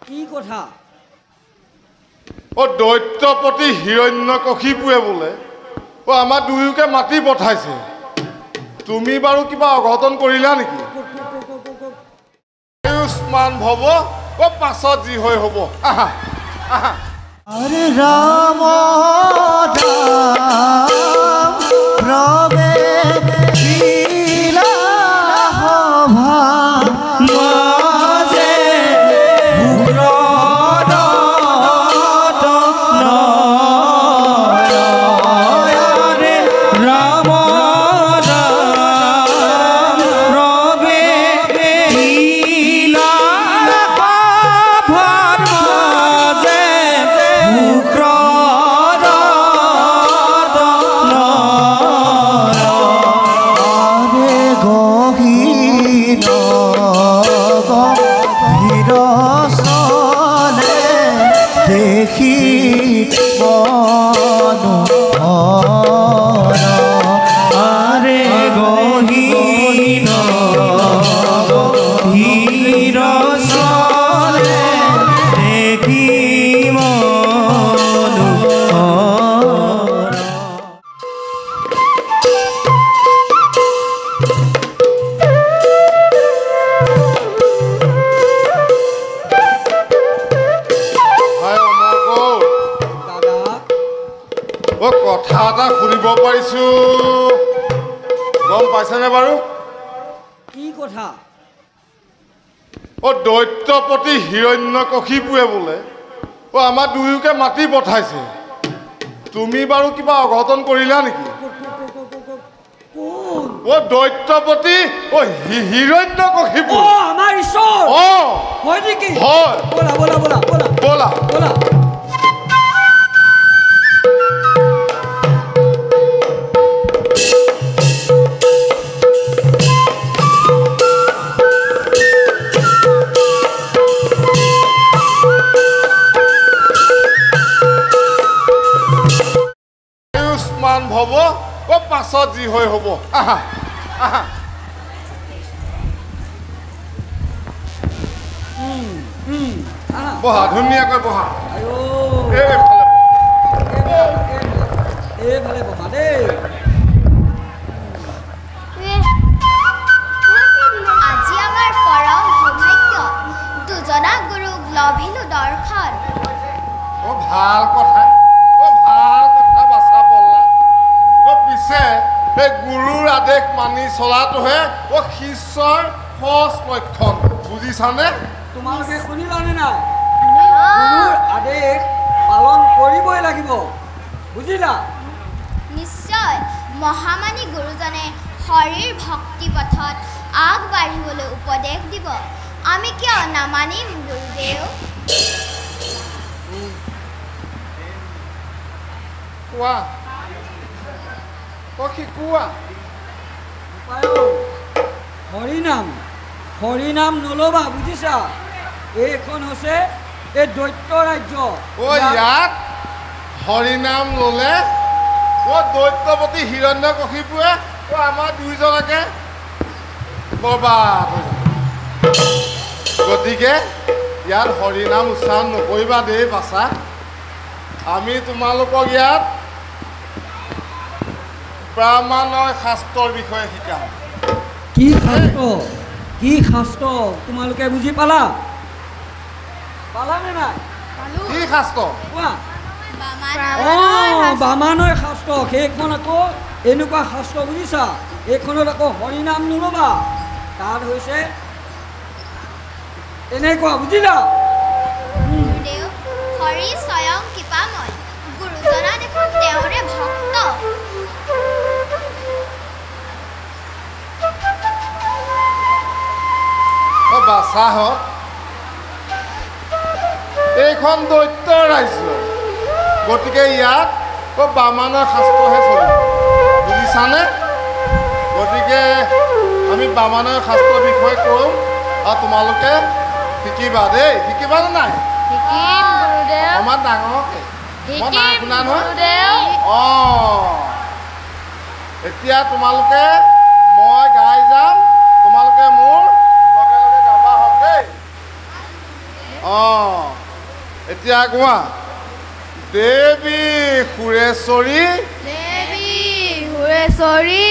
কি কথা? দৈত্যপতি হিৰণ্যকশিপুৱে বোলে আমাৰ দুয়োকে মাতি পঠাইছে। তুমি বাৰু কিবা অঘটন কৰিলা নেকি? আয়ুষ্মান ভৱ পাছত যি হৈ হ'ব। আহা আহা। আৰে ৰাম ৰবে কথা এটা শুনিব পাৰিছো, গম পাইছেনে বাৰু? কি কথা? দৈত্যপতি হিৰণ্যকশিপুৱে বোলে আমাৰ দুয়োকে মাতি পঠাইছে। তুমি বাৰু কিবা অঘটন কৰিলা নেকি? দৈত্যপতি হিৰণ্যকশিপু আমাৰ ঈশ্বৰ হয় নেকি? হয়। বলা বলা বলা বলা বলা বলা। আয়ুষ্মান ভৱ পাছত যি হৈ হ'ব। আহা আহা। বহা, ধুনীয়াকৈ বহা। এইফালে বহা দেই। আজি আমাৰ পৰম সৌভাগ্য, দুজনা গুৰুক লভিলো দৰ্শন। ভাল কথা, ভাল কথা বাচা পল্লা। পিছে এই গুৰুৰ আদেশ মানি চলাটোহে শিষ্যৰ সজ লক্ষণ, বুজিছানে? তোমালোকে শুনিলানে নাই? গুৰুৰ আদেশ পালন কৰিবই লাগিব, বুজিলা? নিশ্চয়। মহামানী গুৰুজনে শৰীৰ ভক্তি পথত আগবাঢ়িবলৈ উপদেশ দিব, আমি কিয় নামানিম গুৰুদেৱ? কোৱা কোৱা। হৰিনাম হৰিনাম নল'বা, বুজিছা? এইখন হৈছে এই দৈত্য ৰাজ্য। ইয়াত হৰিনাম ল'লে দৈত্যপতি হিৰণ্যকশিপুৱে আমাৰ দুইজনকে বৰবাদ হৈ যাব। গতিকে ইয়াত হৰিনাম উচ্চাৰণ নকৰিবা দেই বাচা। আমি তোমালোকক ইয়াত ব্ৰাহ্মণৰ শাস্ত্ৰৰ বিষয়ে শিকাম। কি শাস্ত্ৰ? কি শাস্ত্ৰ তোমালোকে বুজি পালা? পালানে নাই? কি শাস্ত্ৰ? কোৱা। বামানৰ শাস্ত্ৰ। সেইখন আকৌ এনেকুৱা শাস্ত্ৰ, বুজিছা? এইখনত আকৌ হৰিনাম নল'বা। তাত হৈছে এনেকুৱা, বুজিলা? গুৰুদেৱ, হৰি স্বয়ং কৃপাময়, গুৰুজনা দেখোন তেওঁৰে ভক্ত। বাচাহঁত, এইখন দৈত্য ৰাজ্য, গতিকে ইয়াত বামানৰ শাস্ত্ৰহে চলিব, বুজিছানে? গতিকে আমি বামানৰ শাস্ত্ৰৰ বিষয়ে কওঁ আৰু তোমালোকে শিকিবা দেই। শিকিবানে নাই? অকণমান ডাঙৰকে। মই নাই শুনা নহয়। এতিয়া তোমালোকে মই গাই যাম, তোমালোকে মোৰ লগে লগে গাবা হওক দেই। এতিয়া কোৱা দেৱী সুৰেশ্বৰী দেৱী সুৰেশ্বৰী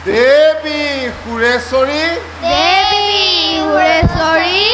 দেৱী সুৰেশ্বৰী দেৱী সুৰেশ্বৰী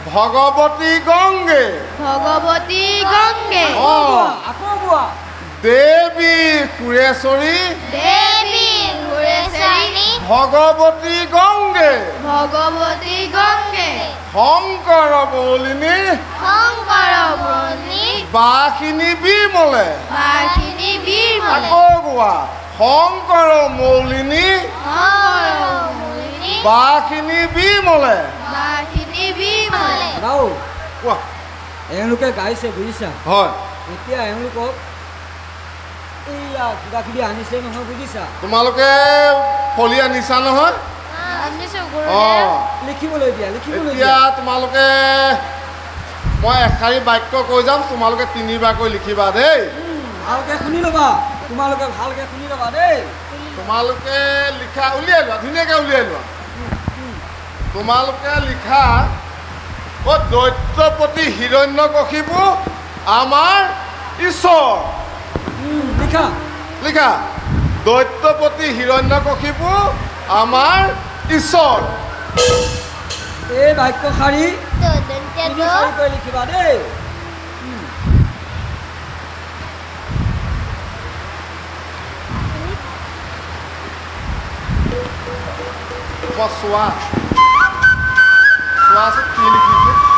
ভগৱতী গংগে ভগৱতী গংগে আকৌ কোৱা দেৱী সুৰেশ্বৰী দেৱী সুৰেশ্বৰী ভগৱতী গংগে ভগৱতী গংগে শংকৰ মৌলিনী শংকৰ মুনি বাখিনি বিমলে বাখিনি বীৰমলে আকৌ কোৱা শংকৰ মৌলিনী শংকৰ মুনি বাখিনি বিমলে বাখিনি বীৰমলে ৰাও কোৱা এওঁলোকে গাইছে বুজিছা হয় এতিয়া এওঁলোকক এইয়া কিবা কিবি আনিছে নহয় বুজিছা তোমালোকে ফলি আনিছা নহয় লিখিবলৈ দিয়া লিখিবলৈ এতিয়া দিয়া তোমালোকে মই এষাৰি বাক্য কৈ যাম তোমালোকে তিনিবাৰকৈ লিখিবা দেই ভালকে শুনি ল'বা তোমালোকে ভালকে শুনি ল'বা দেই তোমালোকে লিখা উলিয়াই লোৱা ধুনীয়াকৈ উলিয়াই লোৱা তোমালোকে লিখা দৈত্যপতি হিৰণ্যকশিপু আমাৰ ঈশ্বৰ লিখা লিখা দৈত্যপতি হিৰণ্যকশিপু আমাৰ ঈশ্বৰ এই বাক্য শাৰী তিনি শাৰীকৈ লিখিবা দেই চোৱা চোৱাচোন কি লিখিছে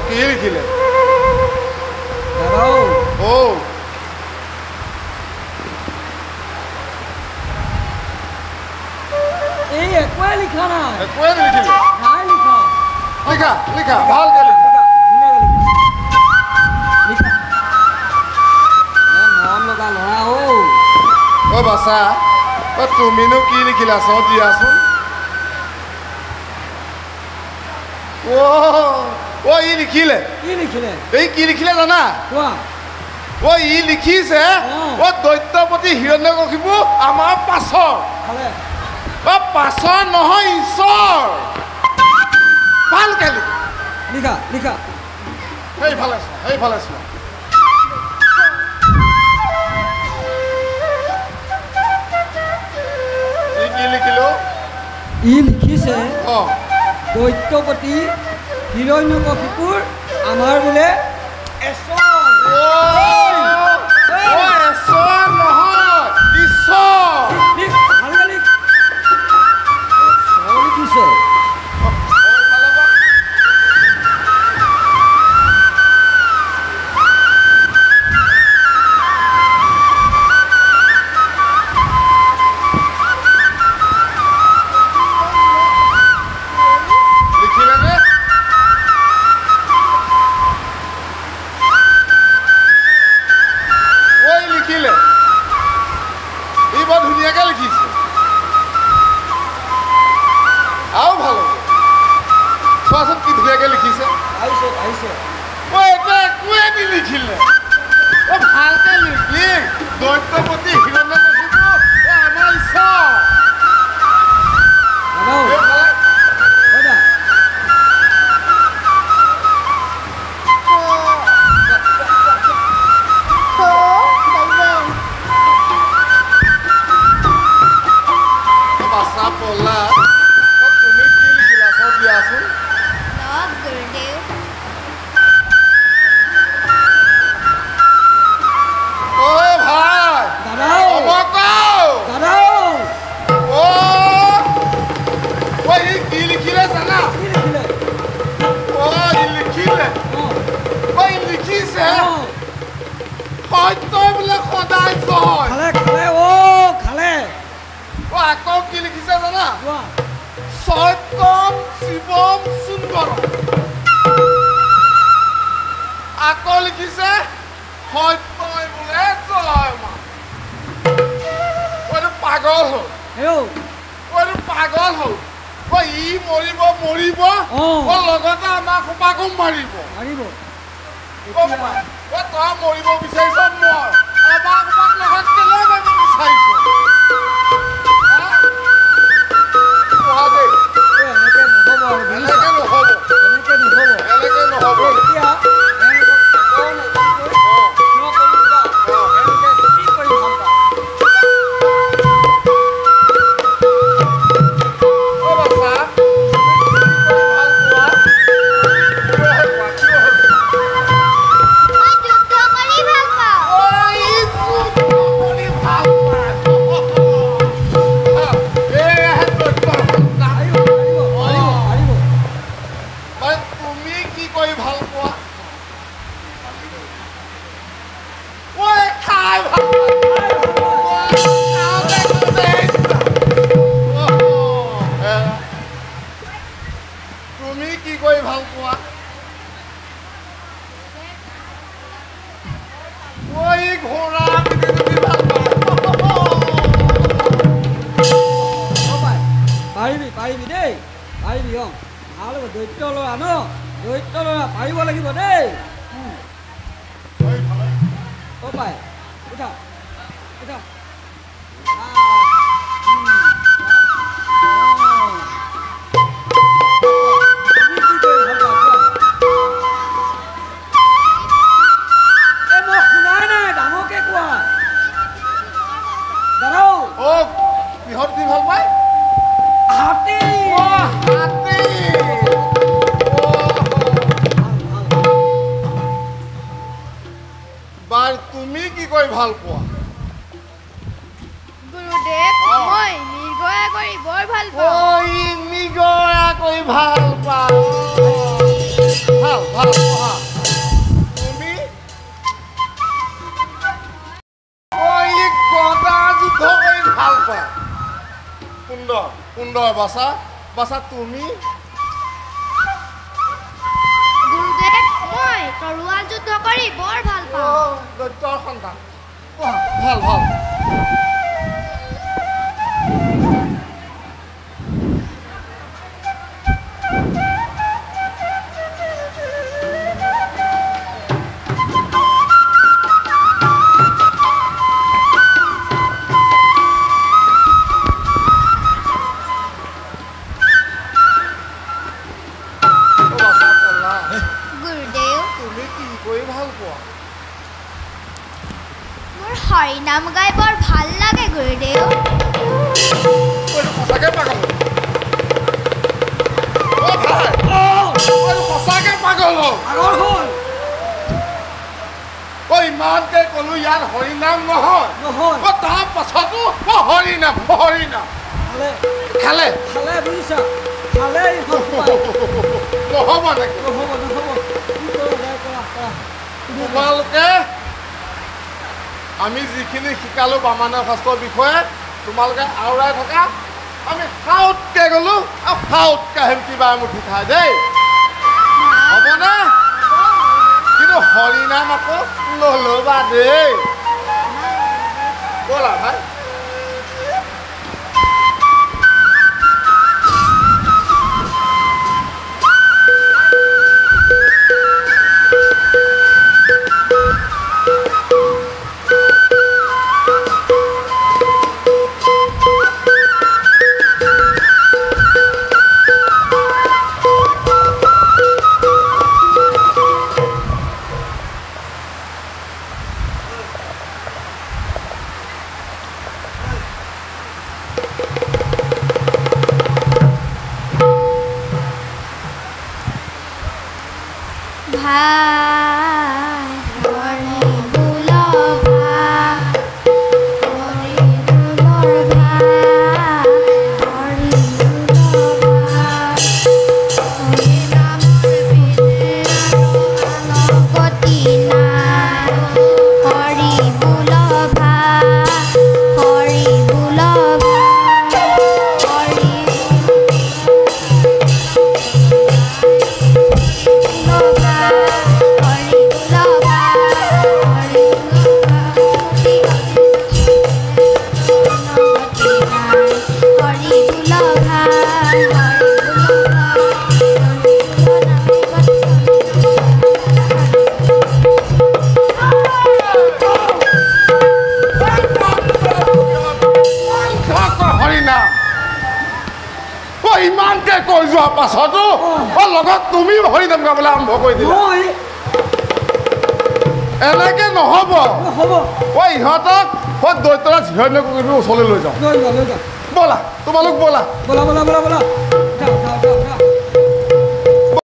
কি লিখিলে দাদাও এই একোৱে লিখা নাই একোৱে নিলিখিলে নাই লিখা লিখা লিখা ভালকৈ লিখা ধুনীয়াকৈ লিখা মৰম লগা ল'ৰা বাছা তুমিনো কি লিখিলা চাওঁ দিয়াচোন ই লিখিলে কি লিখিলে এই কি লিখিলে জানা কোৱা ই লিখিছে দৈত্যপতি হিৰণ্যকশিপু আমাৰ পাছৰ ভালে পাছৰ নহয় ঈশ্বৰ ভালকৈ লিখা লিখা সেইফালে চোৱা সেইফালে চোৱা কি লিখিলো ই লিখিছে অঁ দৈত্যপতি হিৰণ্যকশিপুৰ আমাৰ বোলে ঈশ্বৰ ঈশ্বৰ নহয় ঈশ্বৰ ভালকৈ লিখ ঈশ্বৰ লিখিছে দৈত্যপতি হিৰণ্যকশিপু আমাৰ ঈশ্বৰ বাছা পলা তুমি কি লিখিলা চব দিয়াচোন আকৌ কি লিখিছে জানা সত্যম শিৱম সুন্দৰ আকৌ লিখিছে সত্যই বোলে জয় মা পাগল হ'ল পাগল হ'ল ই মৰিব মৰিব লগতে আমাৰ সোপাকো মাৰিব মাৰিব তই মৰিব বিচাৰিছ মই আমাৰ সোপাক লগত কেলৈ যাব বিচাৰিছ এনেকে নহ'ব আৰু এনেকে নহ'ব এনেকে নহ'ব এনেকে নহ'ব এতিয়া পাৰিবি দেই পাৰিবি ভাল হ'ব দৈত্য ল'ৰা ন দৈত্য ল'ৰা পাৰিব লাগিব দেই পাই উঠা উঠা মই শুনাই নাই ডাঙৰকে কোৱা দাদাও কিহত কি ভাল পায় হাতী বাৰ তুমি কি কৰি ভাল পোৱা গুৰুদেৱ মই নিগয়া কৰি বৰ ভাল পাওঁ নিগয়া কৰি ভাল পাওঁ ভাল ভাল পঢ়া তুমি গদা যুদ্ধ কৰি ভাল পোৱা সুন্দৰ সুন্দৰ বাছা বাছা তুমি গুৰুদেৱ মই তৰোৱাল যুদ্ধ কৰি বৰ ভাল পাওঁ দৈত্যৰ সন্তান ভাল ভাল হৰিনাম গাই বৰ ভাল লাগে গুৰুদেৱ সঁচাকে পাগল সঁচাকে পাগল হ'ল ইমানকে কলো ইয়াত হৰিনাম নহয় তাৰ পাছতো হৰিনাম হৰিনাম খালে খালে বুজিছা খালে নহ'ব নেকি নহ'ব নহ'ব তোমালোকে আমি যিখিনি শিকালো বামানৰ শাস্ত্ৰৰ বিষয়ে তোমালোকে আওৰাই থকা আমি ফাউতকে গ'লো আৰু ফাউতকে আহিম কিবা এমুঠি খাই দেই হ'বনে কিন্তু হৰিনাম আকৌ নল'বা দেই ব'লা ভাই Hori হৈ যোৱাৰ পাছতো লগত তুমি হৰিনাম গাবলৈ আৰম্ভ কৰি দিলা মই এনেকে নহ'ব হ'ব ইহঁতক দৈত্যৰাজ হিৰণ্যকশিপুৰ ওচৰলৈ লৈ যাওঁ লৈ যা ব'লা তোমালোক ব'লা ব'লা ব'লা ব'লা ব'লা যাওঁ যাওঁ যাওঁ যাওঁ